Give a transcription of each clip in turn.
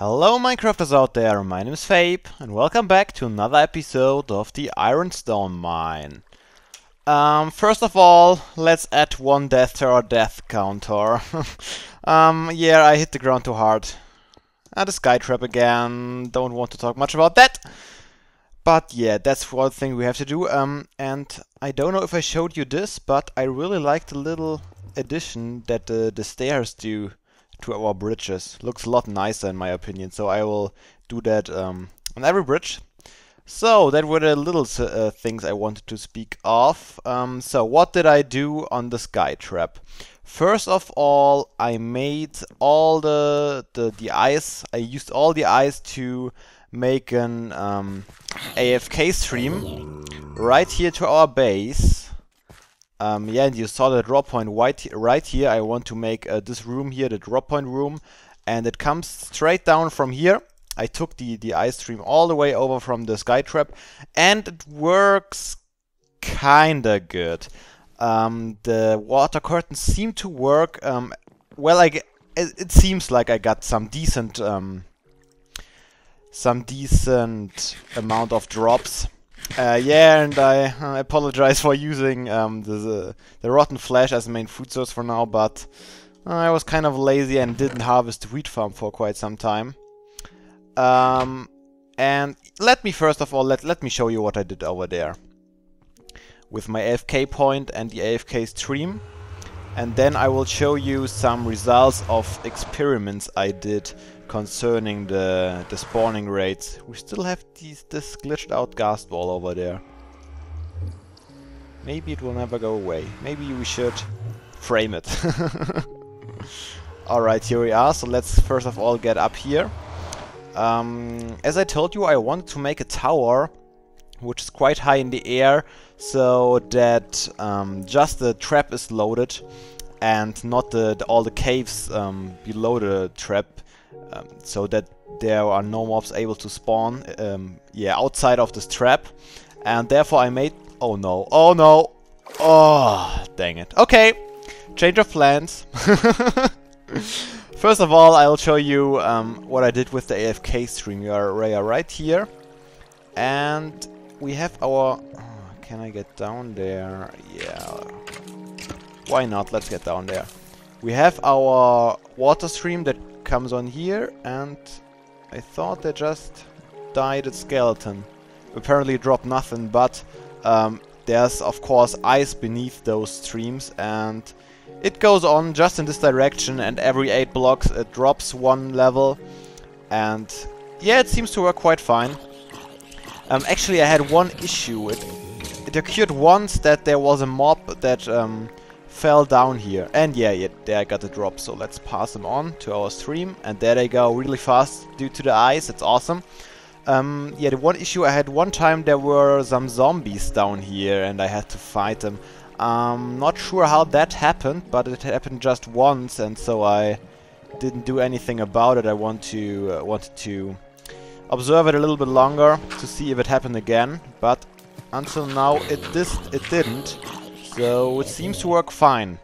Hello Minecrafters out there, my name is Fabe and welcome back to another episode of the IronStoneMine. First of all, let's add one death to our death counter. Yeah, I hit the ground too hard. The sky trap again, don't want to talk much about that. But yeah, that's one thing we have to do. And I don't know if I showed you this, but I really like the little addition that the stairs do to our bridges. Looks a lot nicer in my opinion, so I will do that on every bridge. So that were the little things I wanted to speak of. So what did I do on the sky trap? First of all, I made all the ice. I used all the ice to make an AFK stream right here to our base. Yeah, and you saw the drop point right here. I want to make this room here, the drop point room, and it comes straight down from here. I took the ice stream all the way over from the sky trap, and it works kinda good. The water curtains seem to work. Well, it seems like I got some decent amount of drops. Yeah, and I apologize for using the rotten flesh as the main food source for now, but I was kind of lazy and didn't harvest the wheat farm for quite some time. And let me first of all let me show you what I did over there with my AFK point and the AFK stream, and then I will show you some results of experiments I did concerning the spawning rates. We still have this glitched out ghast wall over there. Maybe it will never go away. Maybe we should frame it. Alright, here we are. So let's first of all get up here. As I told you, I wanted to make a tower which is quite high in the air, so that just the trap is loaded and not all the caves below the trap. So that there are no mobs able to spawn yeah, outside of this trap. And therefore I made... Oh no, oh no! Oh, dang it. Okay, change of plans. First of all, I'll show you what I did with the AFK stream. We are right here. And we have our... can I get down there? Yeah. Why not? Let's get down there. We have our water stream that comes on here, and I thought they just died at skeleton. Apparently it dropped nothing, but there's of course ice beneath those streams, and it goes on just in this direction, and every 8 blocks it drops 1 level, and yeah, it seems to work quite fine. Actually I had one issue. It occurred once that there was a mob that fell down here, and yeah, there I got a drop, so let's pass them on to our stream, and there they go really fast due to the ice. It's awesome. Yeah, the one issue I had one time, there were some zombies down here and I had to fight them. Not sure how that happened, but it happened just once, and so I didn't do anything about it. I wanted to observe it a little bit longer to see if it happened again, but until now it didn't. So it seems to work fine.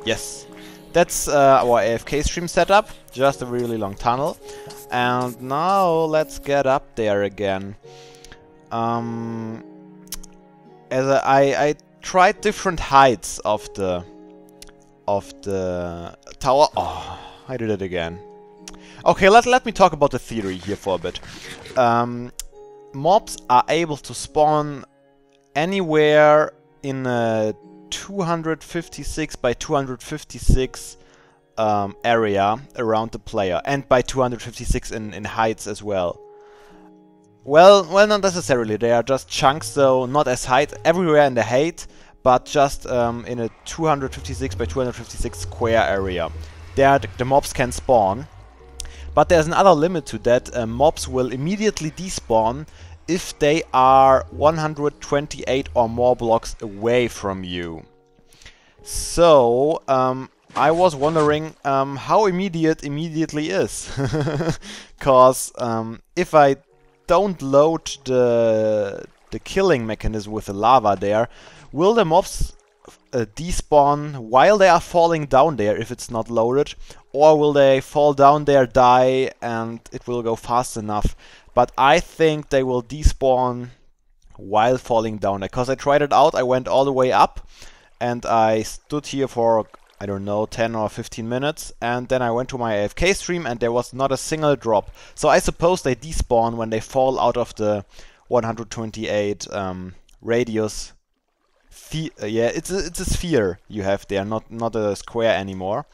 Yes, that's our AFK stream setup. Just a really long tunnel. And now let's get up there again. As I tried different heights of the tower. Oh, I did it again. Okay, let me talk about the theory here for a bit. Mobs are able to spawn anywhere in a 256 by 256 area around the player, and by 256 in heights as well. Well, not necessarily. They are just chunks, so not as height everywhere in the height, but just in a 256 by 256 square area. There the mobs can spawn, but there's another limit to that. Mobs will immediately despawn if they are 128 or more blocks away from you. So, I was wondering how immediately is. Cause if I don't load the killing mechanism with the lava there, will the mobs despawn while they are falling down there if it's not loaded, or will they fall down there, die, and it will go fast enough. But I think they will despawn while falling down there, because I tried it out. I went all the way up and I stood here for, I don't know, 10 or 15 minutes, and then I went to my AFK stream and there was not a single drop. So I suppose they despawn when they fall out of the 128 radius. Yeah, it's a sphere you have there, not a square anymore.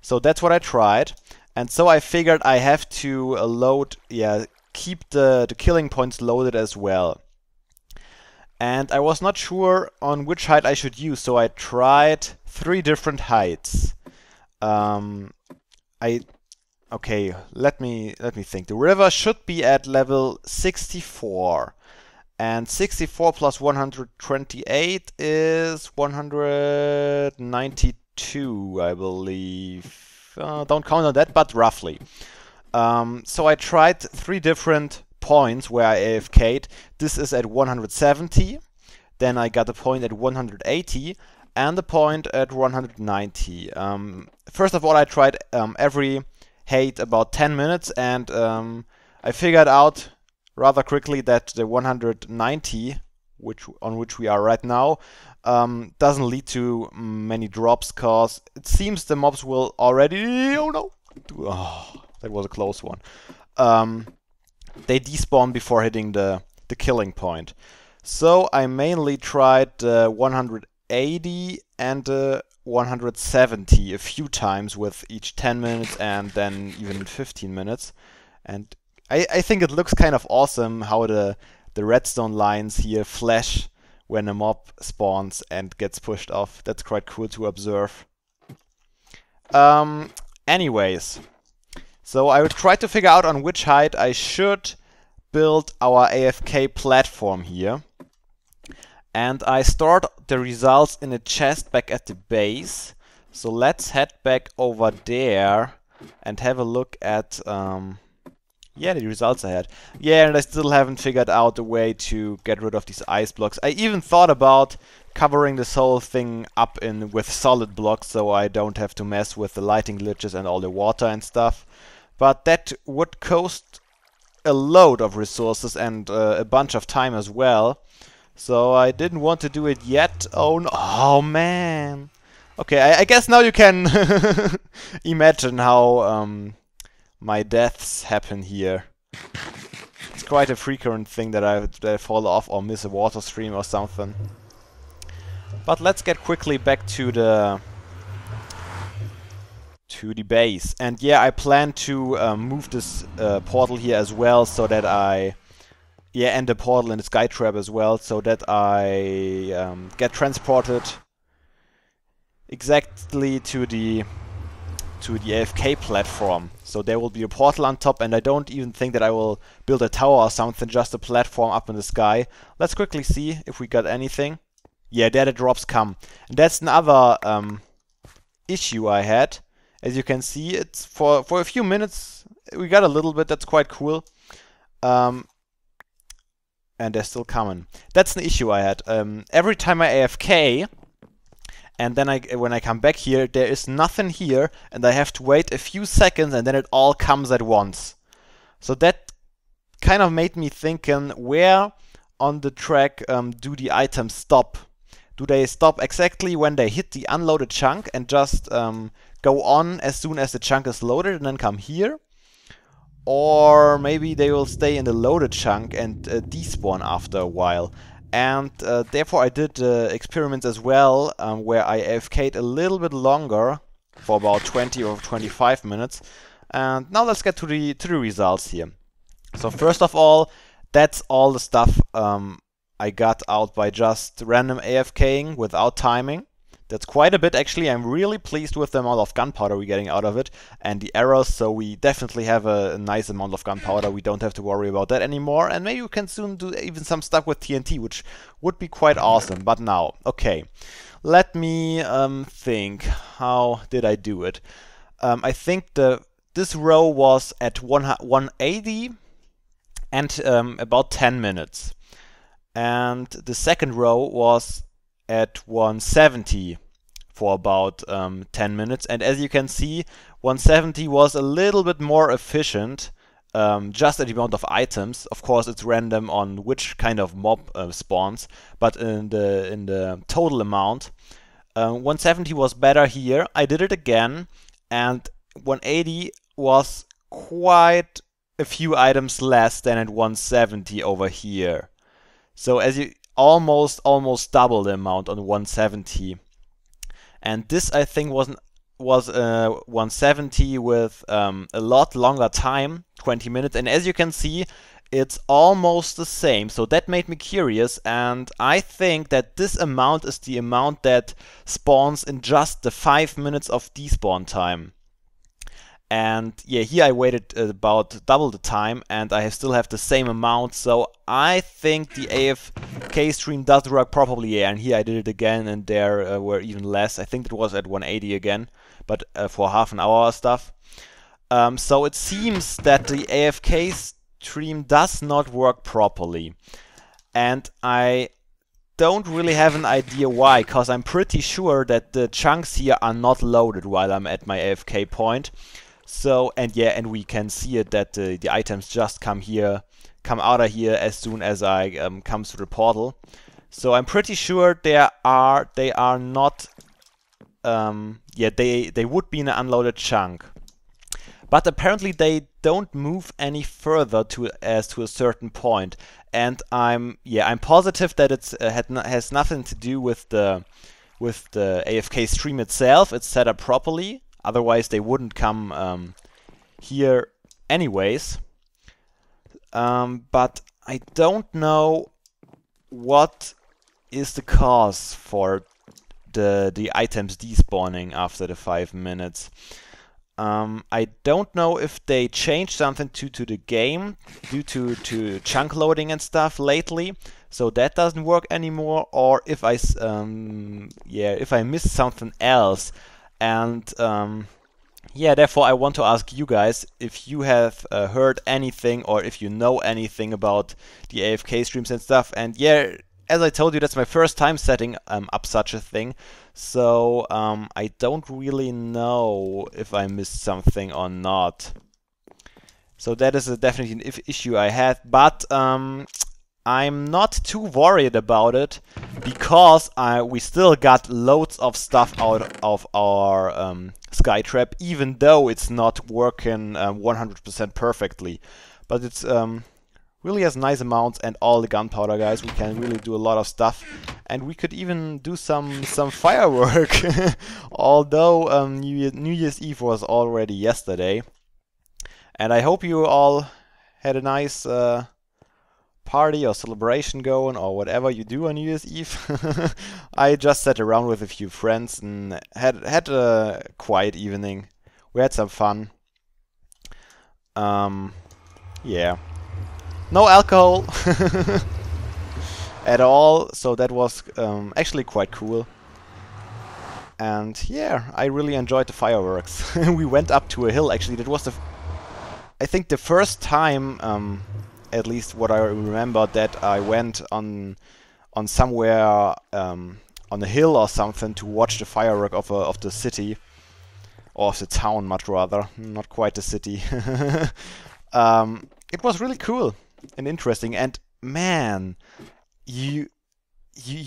So that's what I tried, and so I figured I have to keep the killing points loaded as well. And I was not sure on which height I should use, so I tried 3 different heights. Okay, let me think. The river should be at level 64, and 64 plus 128 is 192, I believe. Don't count on that, but roughly. So I tried 3 different points where I AFK'd. This is at 170, then I got a point at 180, and a point at 190. First of all, I tried every height about 10 minutes, and I figured out rather quickly that the 190, on which we are right now, doesn't lead to many drops, cause it seems the mobs will already... Oh no! Oh, that was a close one. They despawn before hitting the killing point. So I mainly tried 180 and 170 a few times with each 10 minutes and then even 15 minutes. And I think it looks kind of awesome how the redstone lines here flash when a mob spawns and gets pushed off. That's quite cool to observe. Anyways, so I would try to figure out on which height I should build our AFK platform here. And I stored the results in a chest back at the base. So let's head back over there and have a look at the results I had. Yeah, and I still haven't figured out a way to get rid of these ice blocks. I even thought about covering this whole thing up with solid blocks so I don't have to mess with the lighting glitches and all the water and stuff. But that would cost a load of resources and a bunch of time as well. So I didn't want to do it yet. Oh no! Oh man! Okay, I guess now you can imagine how my deaths happen here. It's quite a frequent thing that I fall off or miss a water stream or something. But let's get quickly back to the base. And yeah, I plan to move this portal here as well, so that and the portal and the sky trap as well, so that I get transported exactly to the AFK platform. So there will be a portal on top, and I don't even think that I will build a tower or something, just a platform up in the sky. Let's quickly see if we got anything. Yeah, there the drops come. And that's another issue I had. As you can see, it's for a few minutes we got a little bit. That's quite cool. And they're still coming. That's an issue I had. Every time I AFK, and then when I come back here, there is nothing here, and I have to wait a few seconds, and then it all comes at once. So that kind of made me thinking, where on the track do the items stop? Do they stop exactly when they hit the unloaded chunk and just go on as soon as the chunk is loaded and then come here? Or maybe they will stay in the loaded chunk and despawn after a while. And therefore I did experiments as well, where I AFK'd a little bit longer, for about 20 or 25 minutes. And now let's get to the results here. So first of all, that's all the stuff I got out by just random AFKing without timing. That's quite a bit actually. I'm really pleased with the amount of gunpowder we're getting out of it and the arrows, so we definitely have a nice amount of gunpowder. We don't have to worry about that anymore, and maybe we can soon do even some stuff with TNT, which would be quite awesome. But now, okay, let me think. How did I do it? I think this row was at 180 and about 10 minutes. And the second row was at 170 for about 10 minutes. And as you can see, 170 was a little bit more efficient, just at the amount of items. Of course, it's random on which kind of mob spawns, but in the total amount, 170 was better here. I did it again, and 180 was quite a few items less than at 170 over here. So as you almost double the amount on 170. And this, I think, was 170 with a lot longer time, 20 minutes. And as you can see, it's almost the same. So that made me curious, and I think that this amount is the amount that spawns in just the 5 minutes of despawn time. And yeah, here I waited about double the time, and I still have the same amount. So I think the AFK stream does work properly. Yeah, and here I did it again, and there were even less. I think it was at 180 again, but for half an hour or stuff. So it seems that the AFK stream does not work properly, and I don't really have an idea why, because I'm pretty sure that the chunks here are not loaded while I'm at my AFK point. So, and yeah, and we can see it that the items just come out of here as soon as I come through the portal. So I'm pretty sure they are not, yeah, they would be in an unloaded chunk. But apparently they don't move any further to a certain point, and I'm positive that it's has nothing to do with the AFK stream itself. It's set up properly. Otherwise, they wouldn't come here anyways. But I don't know what is the cause for the items despawning after the 5 minutes. I don't know if they changed something to the game due to chunk loading and stuff lately, so that doesn't work anymore, or if I missed something else. And yeah, therefore I want to ask you guys if you have heard anything, or if you know anything about the AFK streams and stuff. And yeah, as I told you, that's my first time setting up such a thing, so I don't really know if I missed something or not. So that is definitely an issue I had, but I'm not too worried about it, because we still got loads of stuff out of our Skytrap, even though it's not working 100% perfectly. But it's really has nice amounts, and all the gunpowder, guys. We can really do a lot of stuff, and we could even do some firework. Although New Year's Eve was already yesterday, and I hope you all had a nice party or celebration going, or whatever you do on New Year's Eve. I just sat around with a few friends and had a quiet evening. We had some fun. Yeah, no alcohol at all, so that was actually quite cool. And yeah, I really enjoyed the fireworks. We went up to a hill. Actually, that was I think the first time, at least what I remember, that I went on somewhere on a hill or something to watch the firework of the city, or of the town, much rather, not quite the city. It was really cool and interesting, and man, you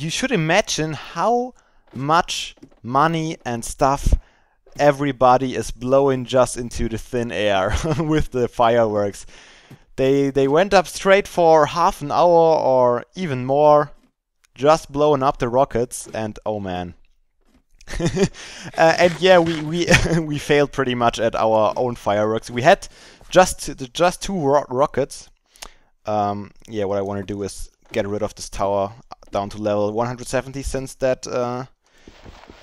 should imagine how much money and stuff everybody is blowing just into the thin air with the fireworks. They went up straight for half an hour or even more, just blowing up the rockets, and oh man. And yeah, we failed pretty much at our own fireworks. We had just two rockets. Yeah, what I want to do is get rid of this tower down to level 170, since that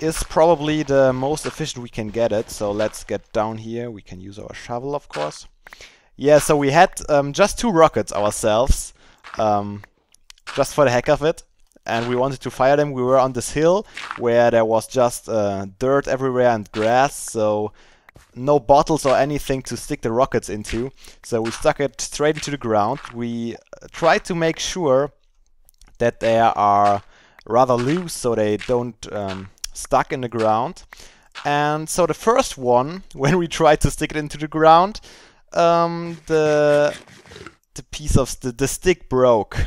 is probably the most efficient we can get it. So let's get down here. We can use our shovel, of course. Yeah, so we had just two rockets ourselves, just for the heck of it, and we wanted to fire them. We were on this hill where there was just dirt everywhere and grass, so no bottles or anything to stick the rockets into. So we stuck it straight into the ground. We tried to make sure that there are rather loose so they don't stuck in the ground. And so the first one, when we tried to stick it into the ground, the piece of the stick broke.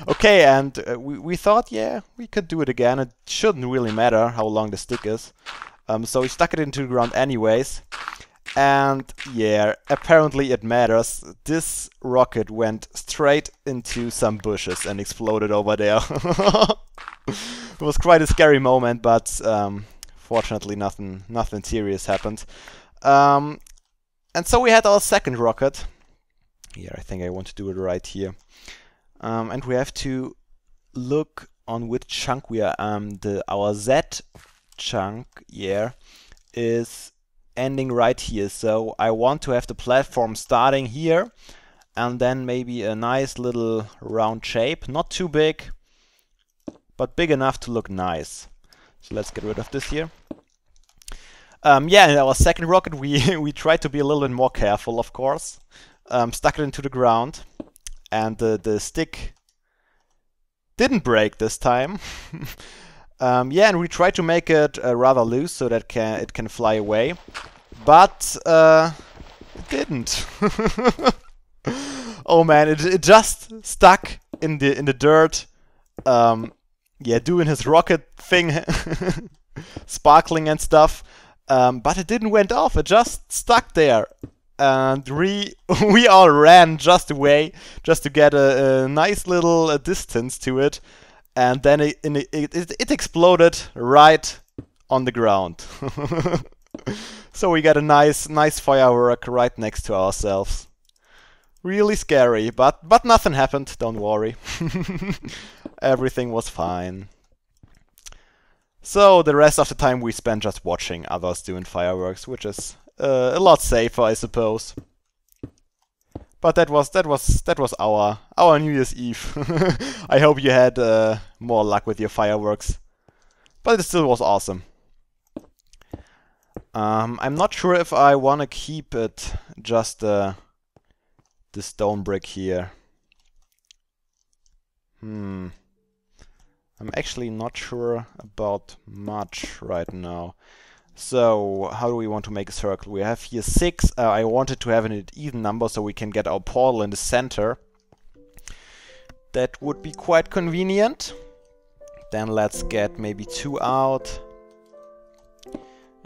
Okay, and we thought, yeah, we could do it again. It shouldn't really matter how long the stick is. So we stuck it into the ground anyways. And yeah, apparently it matters. This rocket went straight into some bushes and exploded over there. It was quite a scary moment, but fortunately nothing serious happened. And so we had our second rocket. Here, I think I want to do it right here. And we have to look on which chunk we are. Our Z chunk, yeah, is ending right here. So I want to have the platform starting here, and then maybe a nice little round shape. Not too big, but big enough to look nice. So let's get rid of this here. Yeah, in our second rocket, we tried to be a little bit more careful, of course. Stuck it into the ground, and the stick didn't break this time. Yeah, and we tried to make it rather loose so that it can fly away, but it didn't. Oh man, it just stuck in the dirt. Yeah, doing his rocket thing, sparkling and stuff. But it didn't went off. It just stuck there. And we all ran just away, just to get a nice little distance to it, and then it exploded right on the ground. So we got a nice firework right next to ourselves. Really scary, but nothing happened. Don't worry, everything was fine. So the rest of the time we spent just watching others doing fireworks, which is a lot safer, I suppose. But that was our New Year's Eve. I hope you had more luck with your fireworks, but it still was awesome. I'm not sure if I want to keep it just the stone brick here. I'm actually not sure about much right now. So, how do we want to make a circle? We have here 6. I wanted to have an even number so we can get our portal in the center. That would be quite convenient. Then let's get maybe 2 out.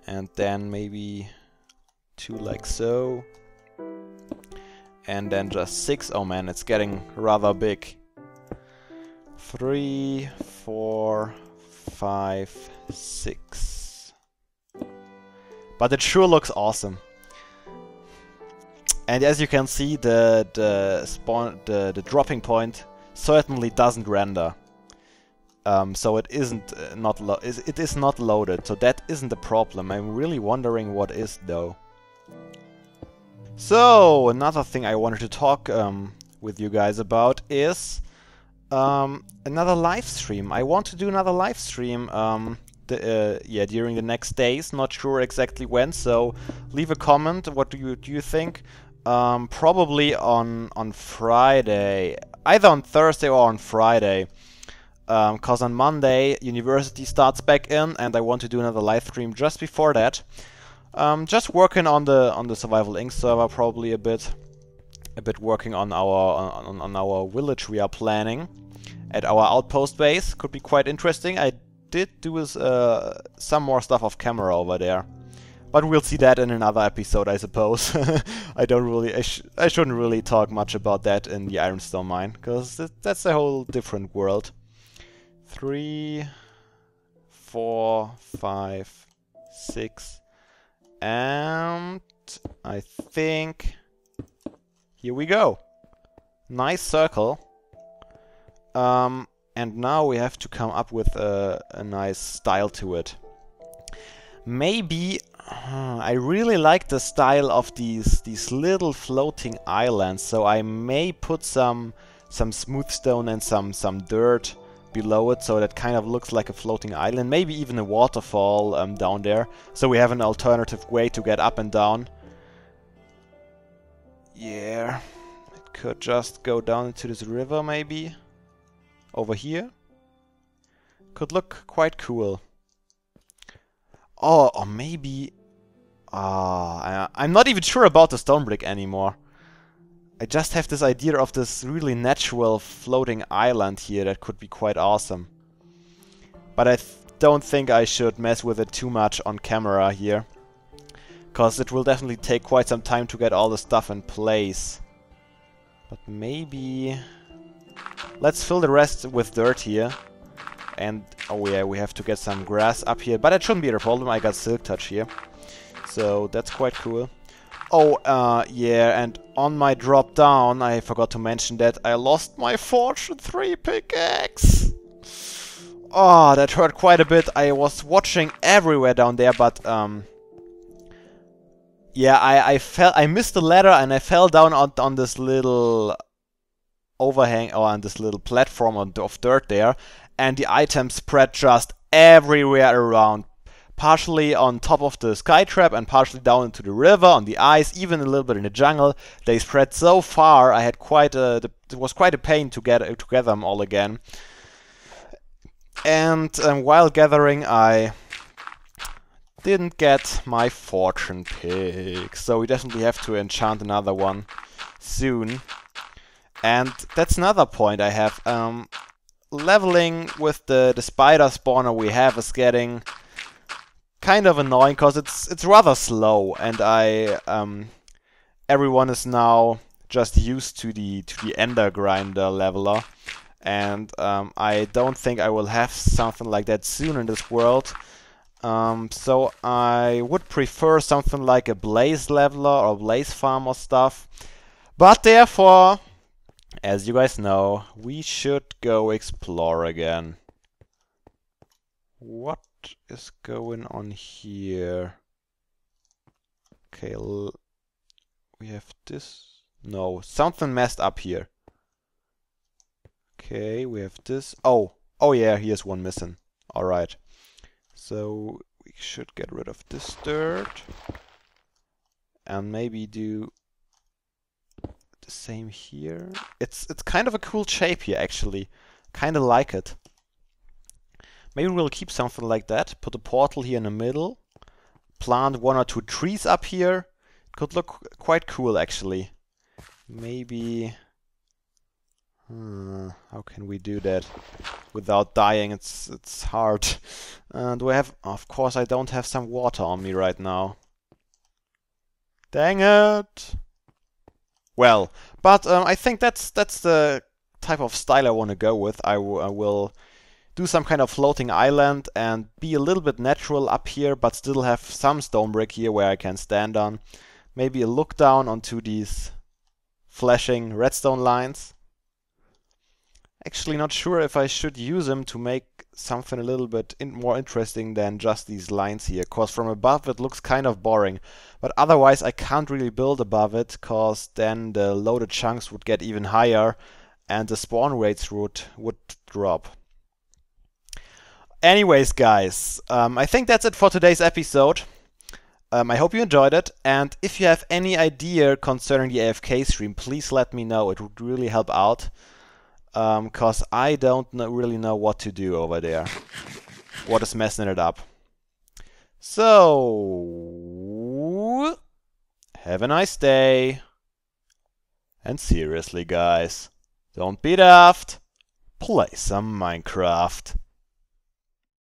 And then maybe 2 like so. And then just 6. Oh man, it's getting rather big. 3, 4, 5, 6. But it sure looks awesome. And as you can see, the dropping point certainly doesn't render. So it isn't it is not loaded. So that isn't a problem. I'm really wondering what is though. So another thing I wanted to talk with you guys about is another live stream. I want to do another live stream. Yeah, during the next days. Not sure exactly when. So leave a comment. What do you think? Probably on Friday, either on Thursday or on Friday. Cause on Monday university starts back in, and I want to do another live stream just before that. Just working on the Survival Inc. server, probably a bit working on our village we are planning at our outpost base. Could be quite interesting. I did do some more stuff off camera over there, but we'll see that in another episode, I suppose. I shouldn't really talk much about that in the IronStoneMine, because that's a whole different world. 3, 4, 5, 6, and I think here we go. Nice circle. And now we have to come up with a nice style to it. Maybe I really like the style of these little floating islands, so I may put some smooth stone and some dirt below it, so that kind of looks like a floating island. Maybe even a waterfall down there, so we have an alternative way to get up and down. Yeah, it could just go down into this river maybe. Over here. Could look quite cool. Oh, or maybe... I'm not even sure about the stone brick anymore. I just have this idea of this really natural floating island here that could be quite awesome. But I don't think I should mess with it too much on camera here. Because it will definitely take quite some time to get all the stuff in place. But maybe... Let's fill the rest with dirt here. And, oh yeah, we have to get some grass up here. But that shouldn't be a problem, I got silk touch here. So that's quite cool. Oh, yeah, and on my drop down, I forgot to mention that I lost my Fortune 3 pickaxe. Oh, that hurt quite a bit. I was watching everywhere down there, but, yeah, I missed the ladder and I fell down on this little overhang, or on this little platform of dirt there, and the items spread just everywhere around. Partially on top of the skytrap and partially down into the river, on the ice, even a little bit in the jungle. They spread so far, I had it was quite a pain to gather them all again. And while gathering, I didn't get my fortune pick, so we definitely have to enchant another one soon. And that's another point I have. Leveling with the spider spawner we have is getting kind of annoying because it's rather slow, and everyone is now just used to the ender grinder leveler, and I don't think I will have something like that soon in this world. So I would prefer something like a blaze leveler or blaze farm or stuff. But therefore, as you guys know, we should go explore again. What is going on here? Okay, we have this. No, something messed up here. Okay, we have this. Oh yeah, here's one missing. Alright. So we should get rid of this dirt. And maybe do the same here. It's kind of a cool shape here, actually. Kinda like it. Maybe we'll keep something like that. Put a portal here in the middle. Plant 1 or 2 trees up here. It could look quite cool, actually. Maybe... how can we do that without dying? It's hard. Do I have... Of course I don't have some water on me right now. Dang it! Well, but I think that's the type of style I want to go with. I will do some kind of floating island and be a little bit natural up here, but still have some stone brick here where I can stand on. Maybe a look down onto these flashing redstone lines. Actually not sure if I should use them to make something a little bit more interesting than just these lines here, cause from above it looks kind of boring. But otherwise I can't really build above it, cause then the loaded chunks would get even higher and the spawn rates would drop. Anyways, guys, I think that's it for today's episode. I hope you enjoyed it, and if you have any idea concerning the AFK stream, please let me know. It would really help out, cause I don't really know what to do over there. What is messing it up. So, have a nice day. And seriously, guys, don't be daft. Play some Minecraft.